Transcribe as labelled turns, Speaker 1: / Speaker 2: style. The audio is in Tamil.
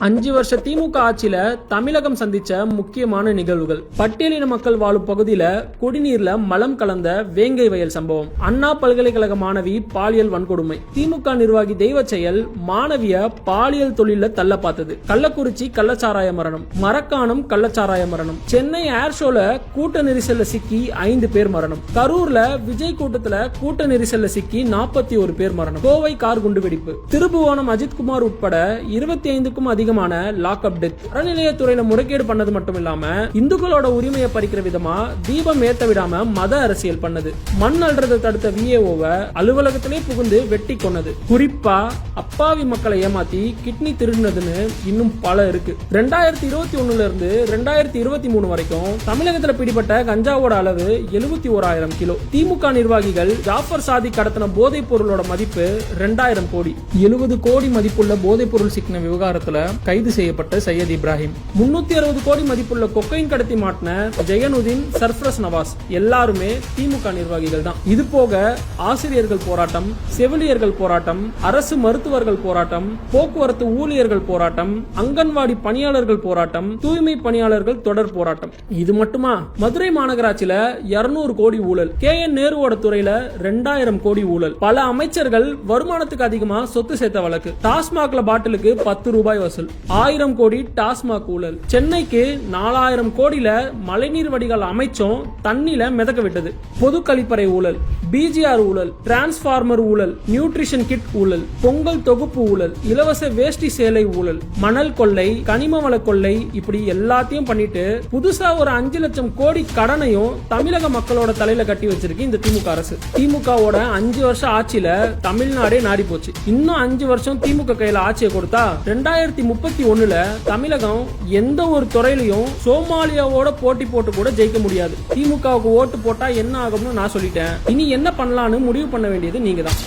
Speaker 1: 5 வருஷ திமுக ஆட்சியில தமிழகம் சந்திச்ச முக்கியமான நிகழ்வுகள். பட்டியலின மக்கள் வாழும் பகுதியில குடிநீர்ல மலம் கலந்த வேங்கை வயல் சம்பவம். அண்ணா பல்கலைக்கழக மாணவி பாலியல் வன்கொடுமை. திமுக நிர்வாகி தெய்வ செயல் மாணவிய பாலியல் தொழில தள்ள பார்த்தது. கள்ளக்குறிச்சி கள்ளச்சாராய மரணம். மரக்காணம் கள்ளச்சாராய மரணம். சென்னை ஏர் ஷோல கூட்ட நெரிசல்ல சிக்கி 5 பேர் மரணம். கரூர்ல விஜய் கூட்டத்துல கூட்ட நெரிசல்ல சிக்கி 41 பேர் மரணம். கோவை கார் குண்டுவெடிப்பு. திருபுவனம் அஜித்குமார் உட்பட 25க்கும் அதிகமான லாக்அப் டெத். அறநிலையத்துறையில முறைகேடு பண்ணது மட்டும் இல்லாம இந்துக்களோட உரிமையை பறிக்கிற விதமா தீபம் ஏத்த விடாம மத அரசியல் பண்ணது. மண் அல்றதை தடுத்த விஏஓவை அலுவலகத்திலே புகுந்து வெட்டி கொன்னது. குறிப்பா அப்பாவி மக்களை ஏமாத்தி கிட்னி திருடினதுன்னு இன்னும் பல இருக்கு. 2021 இருந்து 2023 வரைக்கும் தமிழகத்தில் பிடிபட்ட கஞ்சாவோட அளவு 71,000 கிலோ. திமுக நிர்வாகிகள் ஜாஃபர் சாதிக் கடத்தின போதைப் பொருளோட மதிப்பு 2000 கோடி. 70 கோடி மதிப்புள்ள போதைப் பொருள் சிக்கின விவகாரத்துல கைது செய்யப்பட்ட சையத் இப்ராஹிம். 360 கோடி மதிப்புள்ள கொக்கைன் கடத்தி மாட்டின ஜெயனுதீன், சர்ஃப்ரஸ் நவாஸ் எல்லாருமே திமுக நிர்வாகிகள் தான். இது போக ஆசிரியர்கள் போராட்டம், செவிலியர்கள் போராட்டம், அரசு மருத்துவர்கள் போராட்டம், போக்குவரத்து ஊழியர்கள் போராட்டம், அங்கன்வாடி பணியாளர்கள் போராட்டம், தூய்மை பணியாளர்கள் தொடர் போராட்டம். இது மட்டுமா? மதுரை மாநகராட்சியில 200 கோடி ஊழல். KN நேருவோட துறையில 2000 கோடி ஊழல். பல அமைச்சர்கள் வருமானத்துக்கு அதிகமா சொத்து சேர்த்த வழக்கு. டாஸ்மாக்ல பாட்டிலுக்கு 10 ரூபாய் வசூல். 1000 கோடி டாஸ்மாக் ஊழல். சென்னைக்கு 4000 கோடியில மழைநீர் வடிகால் அமைச்சும் தண்ணில மிதக்க விட்டது. பொது கழிப்பறை ஊழல், பிஜிஆர் ஊழல், டிரான்ஸ்பார்மர் ஊழல், நியூட்ரிஷன் கிட் ஊழல், பொங்கல் தொகுப்பு ஊழல், இலவச வேஷ்டி சேலை ஊழல், மணல் கொள்ளை, கனிம வள கொள்ளை, இப்படி எல்லாத்தையும் பண்ணிட்டு புதுசா ஒரு 5 லட்சம் கோடி கடனையும் தமிழக மக்களோட தலையில கட்டி வச்சிருக்கு இந்த திமுக அரசு. திமுகவோட 5 வருஷம் ஆட்சியில தமிழ்நாடே நாடி போச்சு. இன்னும் 5 வருஷம் திமுக கையில ஆட்சியை கொடுத்தா 2031ல தமிழகம் எந்த ஒரு துறையிலையும் சோமாலியாவோட போட்டி போட்டு கூட ஜெயிக்க முடியாது. திமுகவுக்கு ஓட்டு போட்டா என்ன ஆகும்னு நான் சொல்லிட்டேன். இனி என்ன பண்ணலாம்னு முடிவு பண்ண வேண்டியது நீங்க தான்.